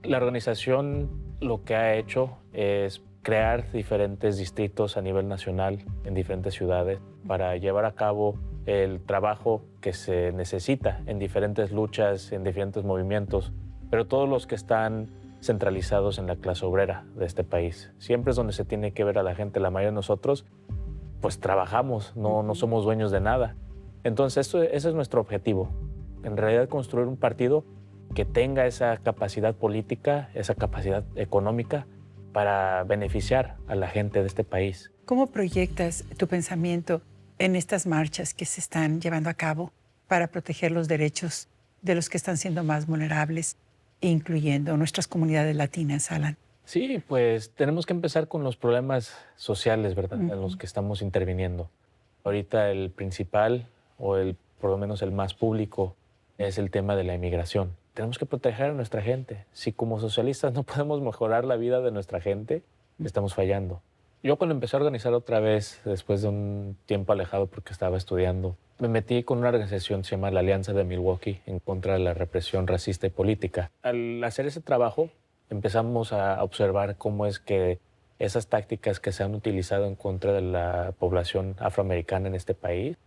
La organización lo que ha hecho es crear diferentes distritos a nivel nacional en diferentes ciudades para llevar a cabo el trabajo que se necesita en diferentes luchas, en diferentes movimientos, pero todos los que están centralizados en la clase obrera de este país. Siempre es donde se tiene que ver a la gente. La mayoría de nosotros pues trabajamos, no somos dueños de nada. Entonces ese es nuestro objetivo. En realidad construir un partido que tenga esa capacidad política, esa capacidad económica para beneficiar a la gente de este país. ¿Cómo proyectas tu pensamiento en estas marchas que se están llevando a cabo para proteger los derechos de los que están siendo más vulnerables, incluyendo nuestras comunidades latinas, Alan? Sí, pues tenemos que empezar con los problemas sociales, ¿verdad? En los que estamos interviniendo. Ahorita el principal, por lo menos el más público, es el tema de la inmigración. Tenemos que proteger a nuestra gente. Si como socialistas no podemos mejorar la vida de nuestra gente, estamos fallando. Yo cuando empecé a organizar otra vez, después de un tiempo alejado porque estaba estudiando, me metí con una organización que se llama la Alianza de Milwaukee en contra de la represión racista y política. Al hacer ese trabajo, empezamos a observar cómo es que esas tácticas que se han utilizado en contra de la población afroamericana en este país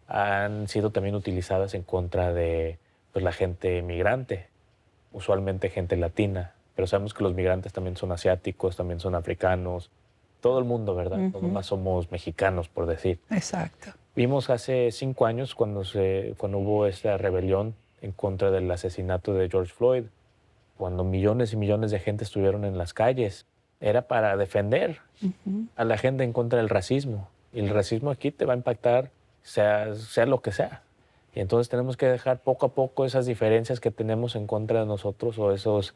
han sido también utilizadas en contra de pues, la gente migrante, usualmente gente latina, pero sabemos que los migrantes también son asiáticos, también son africanos, todo el mundo, ¿verdad? No nomás somos mexicanos, por decir. Exacto. Vimos hace 5 años cuando hubo esta rebelión en contra del asesinato de George Floyd, cuando millones y millones de gente estuvieron en las calles. Era para defender a la gente en contra del racismo. Y el racismo aquí te va a impactar sea lo que sea. Y entonces tenemos que dejar poco a poco esas diferencias que tenemos en contra de nosotros o esos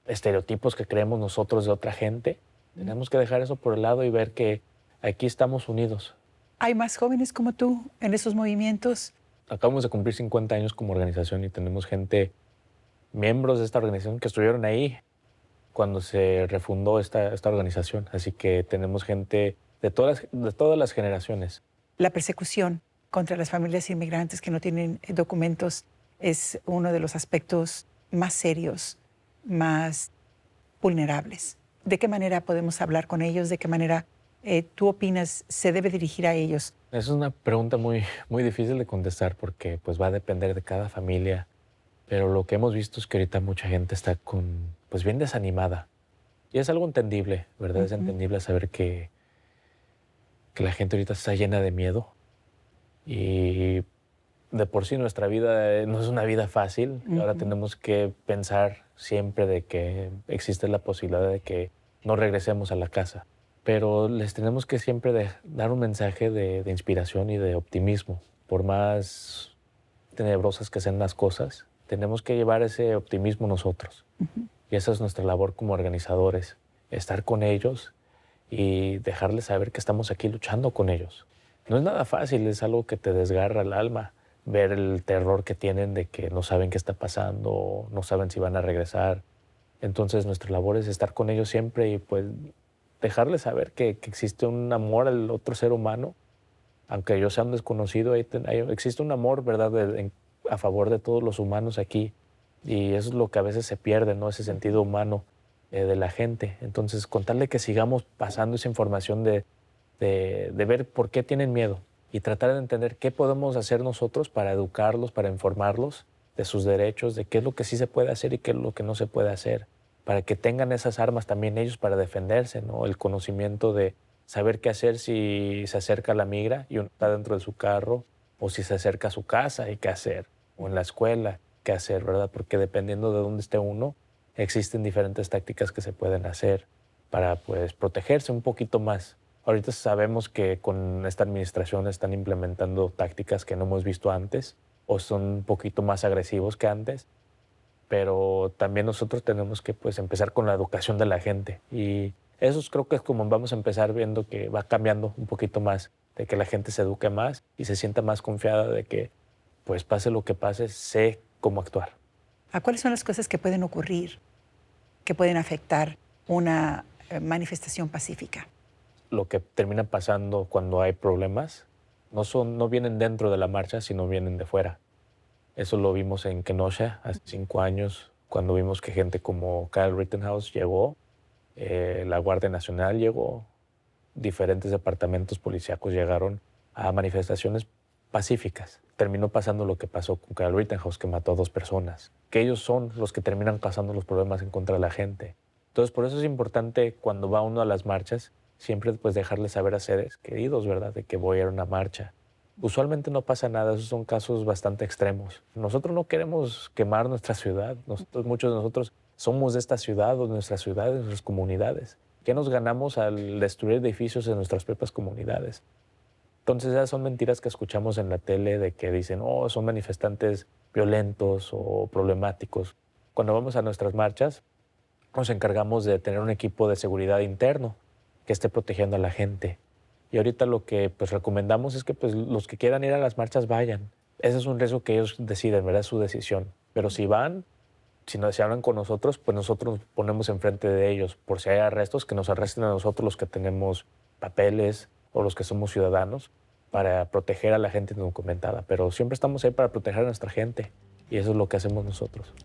estereotipos que creemos nosotros de otra gente. Tenemos que dejar eso por el lado y ver que aquí estamos unidos. ¿Hay más jóvenes como tú en esos movimientos? Acabamos de cumplir 50 años como organización y tenemos miembros de esta organización que estuvieron ahí cuando se refundó esta organización. Así que tenemos gente de todas las generaciones. La persecución contra las familias inmigrantes que no tienen documentos es uno de los aspectos más serios, más vulnerables. ¿De qué manera podemos hablar con ellos? ¿De qué manera tú opinas se debe dirigir a ellos? Es una pregunta muy, muy difícil de contestar porque pues, va a depender de cada familia. Pero lo que hemos visto es que ahorita mucha gente está pues bien desanimada. Y es algo entendible, ¿verdad? Es entendible saber que la gente ahorita está llena de miedo. Y de por sí nuestra vida no es una vida fácil. Ahora tenemos que pensar siempre de que existe la posibilidad de que no regresemos a la casa. Pero les tenemos que siempre dar un mensaje de inspiración y de optimismo. Por más tenebrosas que sean las cosas, tenemos que llevar ese optimismo nosotros. Y esa es nuestra labor como organizadores, estar con ellos y dejarles saber que estamos aquí luchando con ellos. No es nada fácil, es algo que te desgarra el alma, ver el terror que tienen de que no saben qué está pasando, no saben si van a regresar. Entonces nuestra labor es estar con ellos siempre y pues dejarles saber que existe un amor al otro ser humano, aunque yo sea un desconocido, existe un amor, ¿verdad?, a favor de todos los humanos aquí. Y eso es lo que a veces se pierde, ¿no? Ese sentido humano de la gente. Entonces, contarle que sigamos pasando esa información de ver por qué tienen miedo y tratar de entender qué podemos hacer nosotros para educarlos, para informarlos de sus derechos, de qué es lo que sí se puede hacer y qué es lo que no se puede hacer, para que tengan esas armas también ellos para defenderse, ¿no? El conocimiento de saber qué hacer si se acerca la migra y uno está dentro de su carro, o si se acerca a su casa y qué hacer, o en la escuela, qué hacer, ¿verdad? Porque dependiendo de dónde esté uno, existen diferentes tácticas que se pueden hacer para pues, protegerse un poquito más. Ahorita sabemos que con esta administración están implementando tácticas que no hemos visto antes o son un poquito más agresivos que antes, pero también nosotros tenemos que pues, empezar con la educación de la gente y eso creo que es como vamos a empezar viendo que va cambiando un poquito más, de que la gente se eduque más y se sienta más confiada de que pues pase lo que pase, sé cómo actuar. ¿A cuáles son las cosas que pueden ocurrir, que pueden afectar una manifestación pacífica? Lo que termina pasando cuando hay problemas no vienen dentro de la marcha, sino vienen de fuera. Eso lo vimos en Kenosha hace 5 años, cuando vimos que gente como Kyle Rittenhouse llegó, la Guardia Nacional llegó, diferentes departamentos policíacos llegaron a manifestaciones pacíficas. Terminó pasando lo que pasó con Kyle Rittenhouse, que mató a 2 personas, que ellos son los que terminan causando los problemas en contra de la gente. Entonces, por eso es importante cuando va uno a las marchas, siempre pues dejarles saber a seres queridos, ¿verdad?, de que voy a ir a una marcha. Usualmente no pasa nada, esos son casos bastante extremos. Nosotros no queremos quemar nuestra ciudad, muchos de nosotros somos de esta ciudad o de nuestras ciudades, de nuestras comunidades. ¿Qué nos ganamos al destruir edificios en nuestras propias comunidades? Entonces esas son mentiras que escuchamos en la tele de que dicen, oh, son manifestantes violentos o problemáticos. Cuando vamos a nuestras marchas, nos encargamos de tener un equipo de seguridad interno que esté protegiendo a la gente. Y ahorita lo que pues recomendamos es que pues los que quieran ir a las marchas vayan. Ese es un riesgo que ellos deciden, ¿verdad? Es su decisión. Pero si van, si no se hablan con nosotros, pues nosotros nos ponemos enfrente de ellos. Por si hay arrestos, que nos arresten a nosotros los que tenemos papeles o los que somos ciudadanos para proteger a la gente indocumentada. Pero siempre estamos ahí para proteger a nuestra gente y eso es lo que hacemos nosotros.